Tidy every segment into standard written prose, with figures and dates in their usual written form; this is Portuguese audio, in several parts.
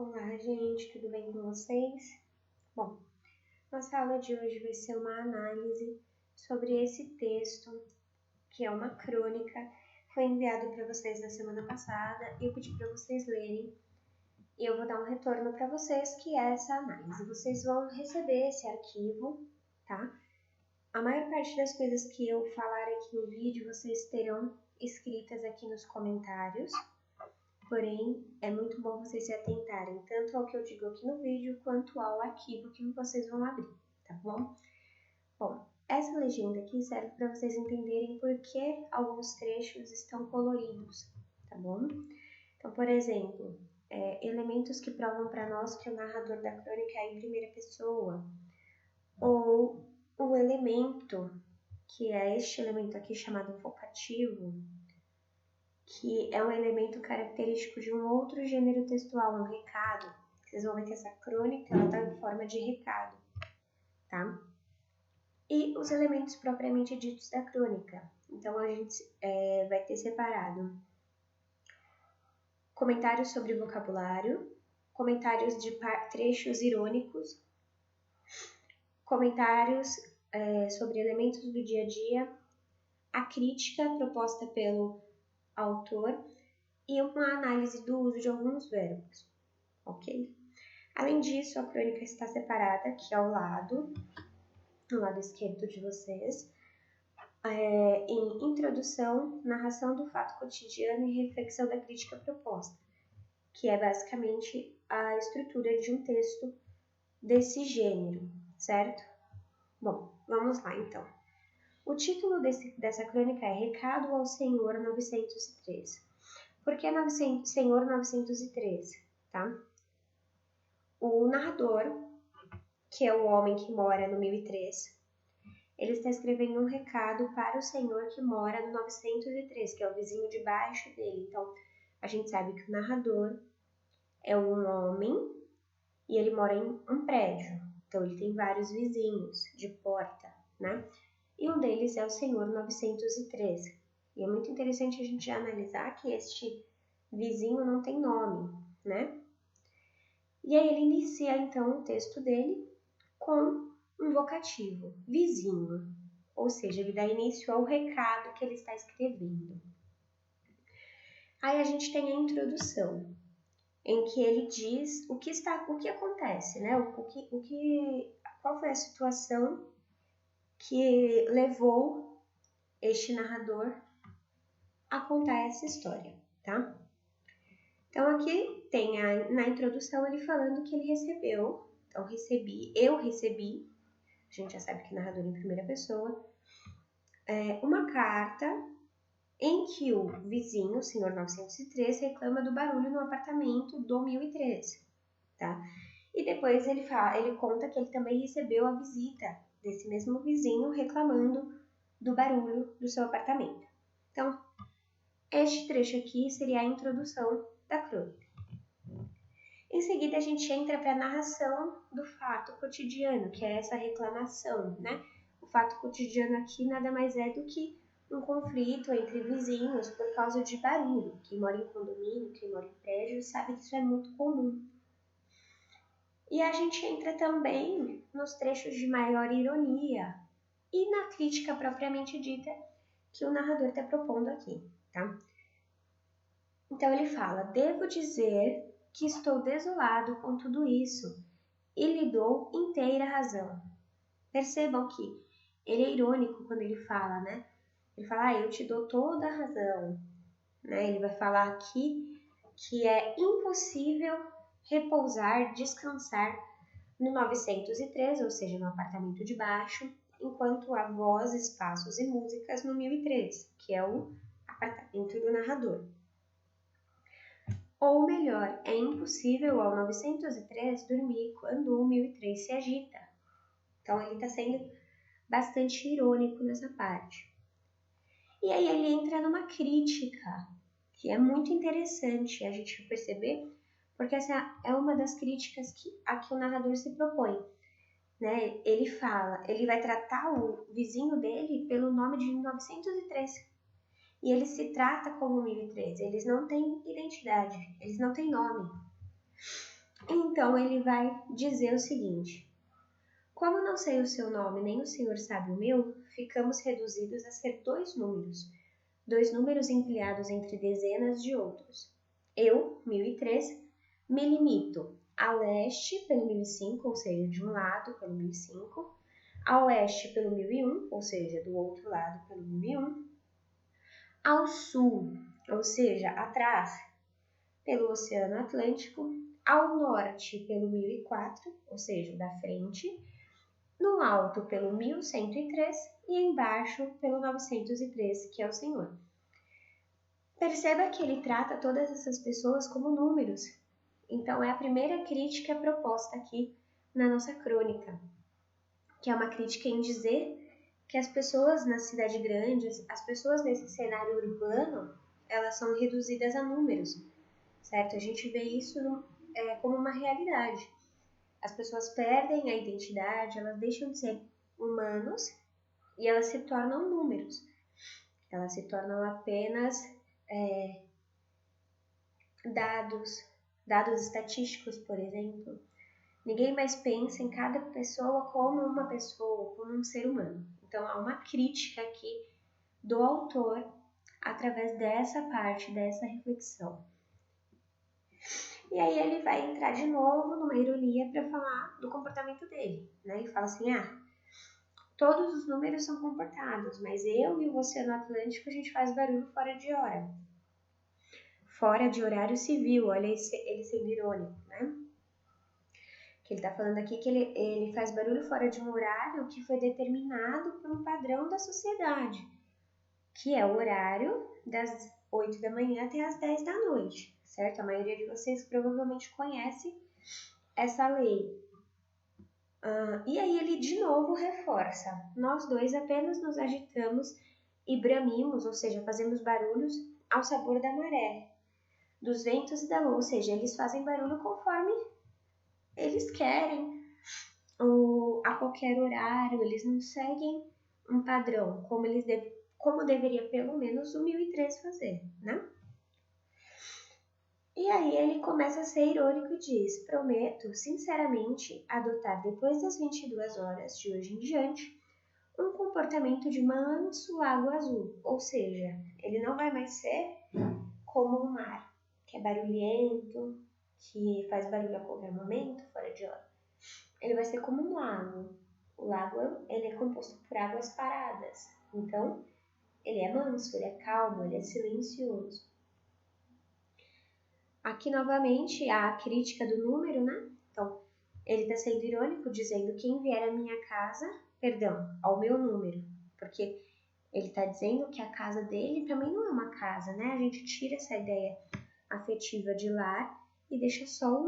Olá, gente, tudo bem com vocês? Bom, nossa aula de hoje vai ser uma análise sobre esse texto, que é uma crônica, foi enviado para vocês na semana passada e eu pedi para vocês lerem e eu vou dar um retorno para vocês, que é essa análise. Vocês vão receber esse arquivo, tá? A maior parte das coisas que eu falar aqui no vídeo, vocês terão escritas aqui nos comentários. Porém, é muito bom vocês se atentarem tanto ao que eu digo aqui no vídeo, quanto ao arquivo que vocês vão abrir, tá bom? Bom, essa legenda aqui serve para vocês entenderem por que alguns trechos estão coloridos, tá bom? Então, por exemplo, elementos que provam para nós que o narrador da crônica é em primeira pessoa, ou um elemento, que é este elemento aqui chamado vocativo, que é um elemento característico de um outro gênero textual, um recado. Vocês vão ver que essa crônica está em forma de recado, tá? E os elementos propriamente ditos da crônica. Então, a gente vai ter separado comentários sobre vocabulário, comentários de trechos irônicos, comentários sobre elementos do dia a dia, a crítica proposta pelo autor e uma análise do uso de alguns verbos, ok? Além disso, a crônica está separada aqui ao lado, no lado esquerdo de vocês, em introdução, narração do fato cotidiano e reflexão da crítica proposta, que é basicamente a estrutura de um texto desse gênero, certo? Bom, vamos lá então. O título dessa crônica é Recado ao Senhor 903. Por que Senhor 903, tá? O narrador, que é o homem que mora no 1003, ele está escrevendo um recado para o senhor que mora no 903, que é o vizinho de baixo dele. Então, a gente sabe que o narrador é um homem e ele mora em um prédio. Então, ele tem vários vizinhos de porta, né? E um deles é o senhor 903. E é muito interessante a gente analisar que este vizinho não tem nome, né? E aí ele inicia então o texto dele com um vocativo, vizinho, ou seja, ele dá início ao recado que ele está escrevendo. Aí a gente tem a introdução, em que ele diz o que acontece, né? Qual foi a situação que levou este narrador a contar essa história, tá? Então aqui tem na introdução ele falando que ele recebeu, então eu recebi, a gente já sabe que narrador em primeira pessoa, uma carta em que o vizinho, o senhor 903, reclama do barulho no apartamento do 1003, tá? E depois ele conta que ele também recebeu a visita desse mesmo vizinho reclamando do barulho do seu apartamento. Então, este trecho aqui seria a introdução da crônica. Em seguida, a gente entra para a narração do fato cotidiano, que é essa reclamação, né? O fato cotidiano aqui nada mais é do que um conflito entre vizinhos por causa de barulho. Quem mora em condomínio, quem mora em prédio, sabe que isso é muito comum. E a gente entra também nos trechos de maior ironia e na crítica propriamente dita que o narrador está propondo aqui, tá? Então ele fala: devo dizer que estou desolado com tudo isso e lhe dou inteira razão. Percebam que ele é irônico quando ele fala, né? Ele fala, eu te dou toda a razão. Né? Ele vai falar aqui que é impossível repousar, descansar no 903, ou seja, no apartamento de baixo, enquanto há vozes, passos e músicas no 1003, que é o apartamento do narrador. Ou melhor, é impossível ao 903 dormir quando o 1003 se agita. Então ele está sendo bastante irônico nessa parte. E aí ele entra numa crítica, que é muito interessante a gente perceber, porque essa é uma das críticas a que o narrador se propõe. Né? Ele vai tratar o vizinho dele pelo nome de 903. E ele se trata como 1003, eles não têm identidade, eles não têm nome. Então ele vai dizer o seguinte: como não sei o seu nome, nem o senhor sabe o meu, ficamos reduzidos a ser dois números empilhados entre dezenas de outros. Eu, 1003, me limito a leste pelo 1005, ou seja, de um lado pelo 1005, a oeste pelo 1001, ou seja, do outro lado pelo 1001, ao sul, ou seja, atrás, pelo Oceano Atlântico, ao norte pelo 1004, ou seja, da frente, no alto pelo 1103 e embaixo pelo 903, que é o Senhor. Perceba que ele trata todas essas pessoas como números. Então é a primeira crítica proposta aqui na nossa crônica, que é uma crítica em dizer que as pessoas na cidade grande, as pessoas nesse cenário urbano, elas são reduzidas a números, certo? A gente vê isso como uma realidade. As pessoas perdem a identidade, elas deixam de ser humanos e elas se tornam números. Elas se tornam apenas dados estatísticos, por exemplo. Ninguém mais pensa em cada pessoa como uma pessoa, como um ser humano. Então, há uma crítica aqui do autor através dessa parte, dessa reflexão. E aí ele vai entrar de novo numa ironia para falar do comportamento dele, né? E fala assim, todos os números são comportados, mas eu e o Oceano Atlântico, a gente faz barulho fora de hora. Fora de horário civil, olha ele sendo irônico, né? Que ele está falando aqui que ele faz barulho fora de um horário que foi determinado por um padrão da sociedade, que é o horário das 8 da manhã até as 10 da noite, certo? A maioria de vocês provavelmente conhece essa lei. E aí ele de novo reforça: nós dois apenas nos agitamos e bramimos, ou seja, fazemos barulhos ao sabor da maré, dos ventos e da lua, ou seja, eles fazem barulho conforme eles querem, ou a qualquer horário, eles não seguem um padrão, como deveria pelo menos o 1003 fazer, né? E aí ele começa a ser irônico e diz: prometo, sinceramente, adotar depois das 22 horas de hoje em diante um comportamento de manso lago azul, ou seja, ele não vai mais ser como o mar, que é barulhento, que faz barulho a qualquer momento, fora de hora. Ele vai ser como um lago. O lago ele é composto por águas paradas, então ele é manso, ele é calmo, ele é silencioso. Aqui novamente a crítica do número, né? Então, ele está sendo irônico, dizendo: quem vier à minha casa, ao meu número, porque ele está dizendo que a casa dele também não é uma casa, né? A gente tira essa ideia afetiva de lar e deixa só um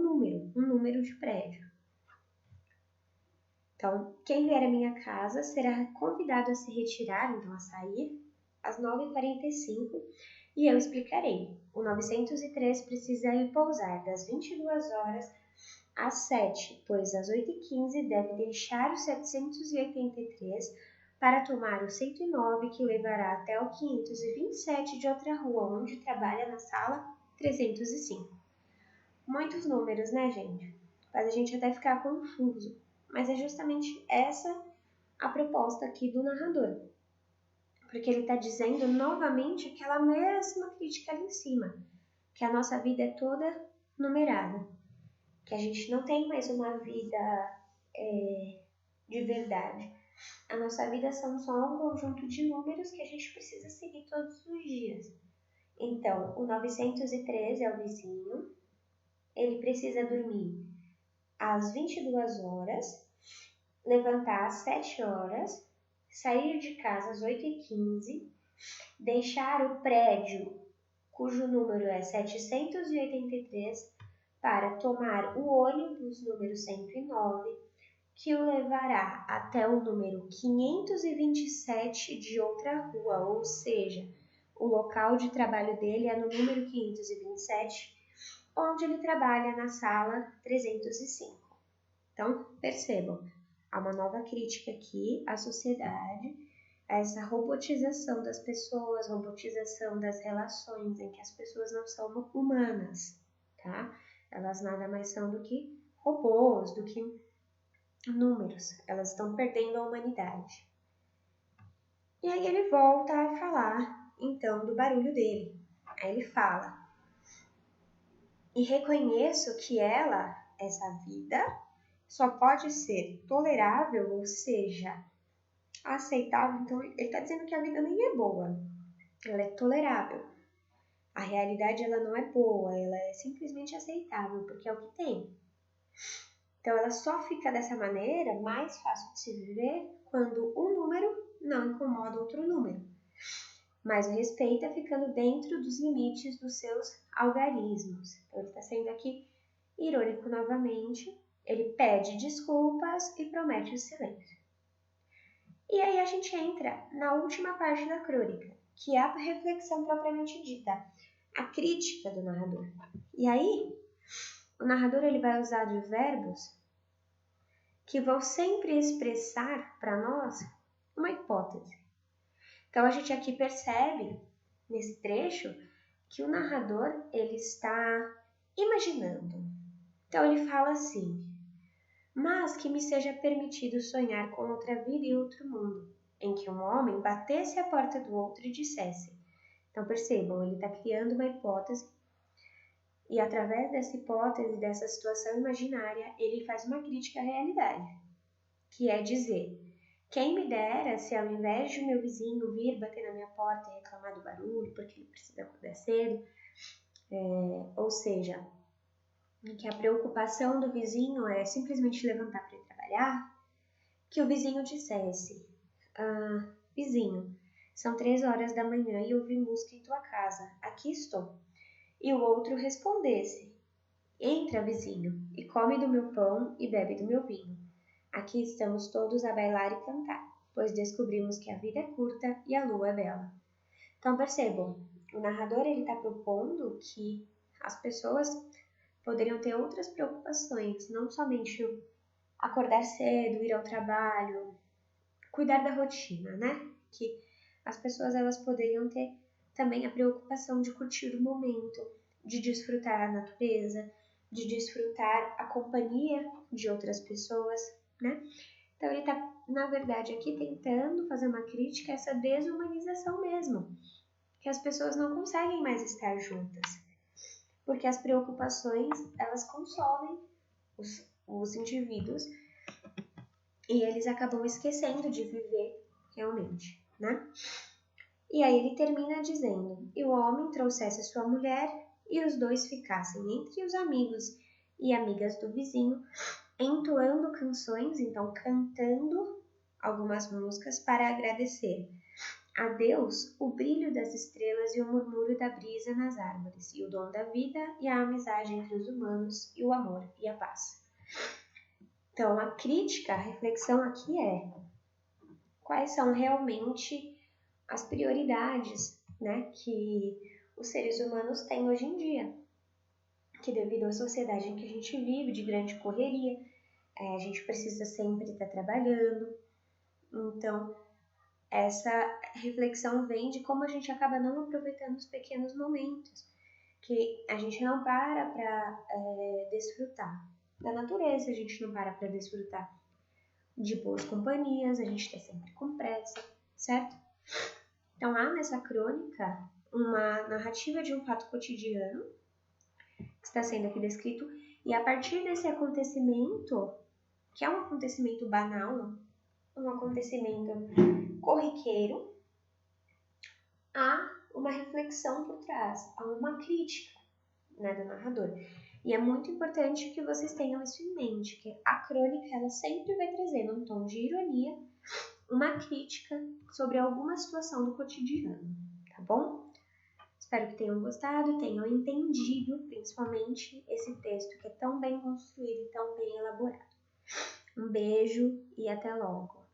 número de prédio. Então, quem vier à minha casa será convidado a se retirar, então a sair, às 9h45, e eu explicarei. O 903 precisa ir pousar das 22 horas às 7, pois às 8h15 deve deixar o 783 para tomar o 109, que levará até o 527 de outra rua, onde trabalha na sala 305. Muitos números, né, gente? Faz a gente até ficar confuso. Mas é justamente essa a proposta aqui do narrador. Porque ele está dizendo novamente aquela mesma crítica ali em cima, que a nossa vida é toda numerada, que a gente não tem mais uma vida de verdade. A nossa vida são só um conjunto de números que a gente precisa seguir todos os dias. Então, o 913 é o vizinho, ele precisa dormir às 22 horas, levantar às 7 horas, sair de casa às 8h15, deixar o prédio, cujo número é 783, para tomar o ônibus número 109, que o levará até o número 527 de outra rua, ou seja, o local de trabalho dele é no número 527, onde ele trabalha na sala 305. Então, percebam, há uma nova crítica aqui à sociedade, a essa robotização das pessoas, robotização das relações, em que as pessoas não são humanas, tá? Elas nada mais são do que robôs, do que números. Elas estão perdendo a humanidade. E aí ele volta a falar, então, do barulho dele. Aí ele fala: e reconheço que ela, essa vida, só pode ser tolerável, ou seja, aceitável. Então, ele está dizendo que a vida nem é boa, ela é tolerável. A realidade, ela não é boa, ela é simplesmente aceitável, porque é o que tem. Então, ela só fica dessa maneira, mais fácil de se viver, quando um número não incomoda outro número. Mas o respeita ficando dentro dos limites dos seus algarismos. Então, ele está sendo aqui irônico novamente. Ele pede desculpas e promete o silêncio. E aí a gente entra na última parte da crônica, que é a reflexão propriamente dita, a crítica do narrador. E aí, o narrador ele vai usar de verbos que vão sempre expressar para nós uma hipótese. Então, a gente aqui percebe, nesse trecho, que o narrador ele está imaginando. Então, ele fala assim: mas que me seja permitido sonhar com outra vida e outro mundo, em que um homem batesse a porta do outro e dissesse. Então, percebam, ele está criando uma hipótese e, através dessa hipótese, dessa situação imaginária, ele faz uma crítica à realidade, que é dizer: quem me dera se ao invés de meu vizinho vir bater na minha porta e reclamar do barulho, porque ele precisa acordar cedo, ou seja, que a preocupação do vizinho é simplesmente levantar para ir trabalhar, que o vizinho dissesse: vizinho, são 3 horas da manhã e eu vi música em tua casa, aqui estou. E o outro respondesse: entra, vizinho, e come do meu pão e bebe do meu vinho. Aqui estamos todos a bailar e cantar, pois descobrimos que a vida é curta e a lua é bela. Então percebam, o narrador está propondo que as pessoas poderiam ter outras preocupações, não somente acordar cedo, ir ao trabalho, cuidar da rotina, né? Que as pessoas elas poderiam ter também a preocupação de curtir o momento, de desfrutar a natureza, de desfrutar a companhia de outras pessoas, né? Então ele está, na verdade, aqui tentando fazer uma crítica a essa desumanização mesmo, que as pessoas não conseguem mais estar juntas, porque as preocupações elas consomem os indivíduos e eles acabam esquecendo de viver realmente, né? E aí ele termina dizendo: e o homem trouxesse sua mulher e os dois ficassem entre os amigos e amigas do vizinho, entoando canções, então cantando algumas músicas para agradecer a Deus o brilho das estrelas e o murmúrio da brisa nas árvores, e o dom da vida e a amizade entre os humanos, e o amor e a paz. Então, a crítica, a reflexão aqui é: quais são realmente as prioridades, né, que os seres humanos têm hoje em dia? Que devido à sociedade em que a gente vive, de grande correria, a gente precisa sempre estar trabalhando. Então, essa reflexão vem de como a gente acaba não aproveitando os pequenos momentos, que a gente não para desfrutar da natureza, a gente não para desfrutar de boas companhias, a gente está sempre com pressa, certo? Então há nessa crônica uma narrativa de um fato cotidiano que está sendo aqui descrito, e a partir desse acontecimento, que é um acontecimento banal, um acontecimento corriqueiro, há uma reflexão por trás, há uma crítica, né, do narrador. E é muito importante que vocês tenham isso em mente, que a crônica ela sempre vai trazendo um tom de ironia, uma crítica sobre alguma situação do cotidiano, tá bom? Espero que tenham gostado, tenham entendido, principalmente, esse texto que é tão bem construído e tão bem elaborado. Um beijo e até logo!